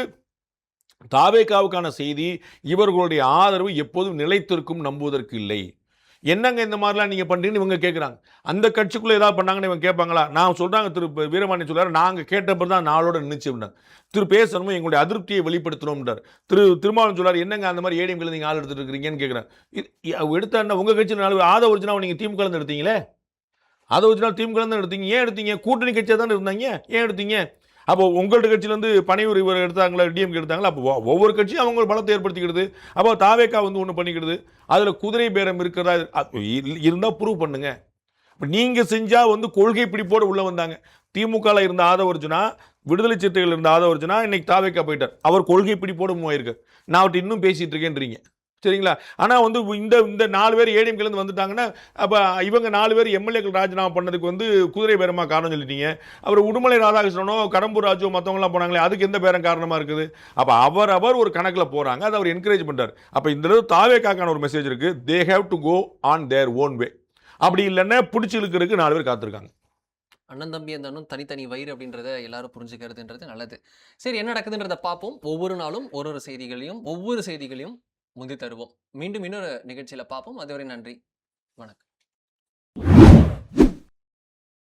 தாவேகாவுக்கான செய்தி, இவர்களுடைய ஆதரவு எப்போதும் நிலைத்திருக்கும் நம்புவதற்கு இல்லை. என்னங்க இந்த மாதிரிலாம் நீங்கள் பண்ணுறீங்கன்னு இவங்க கேட்குறாங்க. அந்த கட்சிக்குள்ளே ஏதாவது பண்ணாங்கன்னு இவங்க கேட்பாங்களா? நான் சொல்கிறாங்க, திரு வீரமணி சொல்கிறார், நாங்கள் கேட்டப்போ தான் நாளோட நினைச்சு விட்டாங்க. பேசணும், எங்களுடைய அதிருப்தியை வெளிப்படுத்தணும்ன்றார். திருமாவளவன் சொல்கிறார், என்னங்க அந்த மாதிரி ஏடிஎம்கில் நீங்கள் ஆள் எடுத்துகிட்டு இருக்கிறீங்கன்னு கேட்குறேன். எடுத்தா உங்கள் கட்சியில் ஆத ஒரிஜினல் நீங்கள் திமுக எடுத்தீங்களே, ஆத ஒரிஜினல் திமுக எடுத்தீங்க. ஏன் எடுத்தீங்க? கூட்டணி கட்சியாக தானே இருந்தாங்க, ஏன் எடுத்தீங்க? அப்போ உங்கள்கிட்ட கட்சியிலேருந்து பனையூர் இவர் எடுத்தாங்களா, டிஎம்கே எடுத்தாங்களா? அப்போ ஒவ்வொரு கட்சியும் அவங்க பலத்தை ஏற்படுத்திக்கிடுது. அப்போ தாவேக்கா ஒன்று பண்ணிக்கிடுது. அதில் குதிரை பேரம் இருக்கிறதா இருந்தால் ப்ரூவ் பண்ணுங்க. இப்போ நீங்கள் செஞ்சால் கொள்கை பிடிப்போடு உள்ளே வந்தாங்க. திமுகவில் இருந்த ஆதவர்ஜுனா, விடுதலை சிறுத்தைகள் இருந்த ஆதவர்ஜுனா இன்னைக்கு தாவேக்கா போயிட்டார். அவர் கொள்கை பிடிப்போடு மூவாயிருக்கார். நான் அவர்கிட்ட இன்னும் பேசிகிட்டு இருக்கேன்றீங்க, சரிங்களா? ஆனால் இந்த 4 பேர் ஏடிஎம்கேலேருந்து வந்துட்டாங்கன்னா, அப்போ இவங்க 4 பேர் எம்எல்ஏக்கள் ராஜினாமா பண்ணதுக்கு குதிரை பேரமாக காரணம் சொல்லிட்டீங்க. அப்புறம் உடுமலை ராதாகிருஷ்ணனோ கடம்பூர் ராஜோ மற்றவங்களாம் போனாங்களே, அதுக்கு எந்த பேரம் காரணமாக இருக்குது? அப்போ அவர் ஒரு கணக்கில் போகிறாங்க, அதை அவர் என்கரேஜ் பண்ணுறாரு. அப்போ இந்த தாவேக்கான ஒரு மெசேஜ் இருக்குது, they have to go on their own way. அப்படி இல்லைன்னா பிடிச்சி இழுக்கிறதுக்கு 4 பேர் காத்திருக்காங்க. அண்ணன் தம்பி இருந்தாலும் தனித்தனி வயிறு அப்படின்றத எல்லாரும் புரிஞ்சுக்கிறதுன்றது நல்லது. சரி, என்ன நடக்குதுன்றதை பார்ப்போம். ஒவ்வொரு நாளும் ஒவ்வொரு செய்திகளையும் முந்தி தருவோம். மீண்டும் இன்னொரு நிகழ்ச்சியில் பார்ப்போம். அதுவரை நன்றி, வணக்கம்.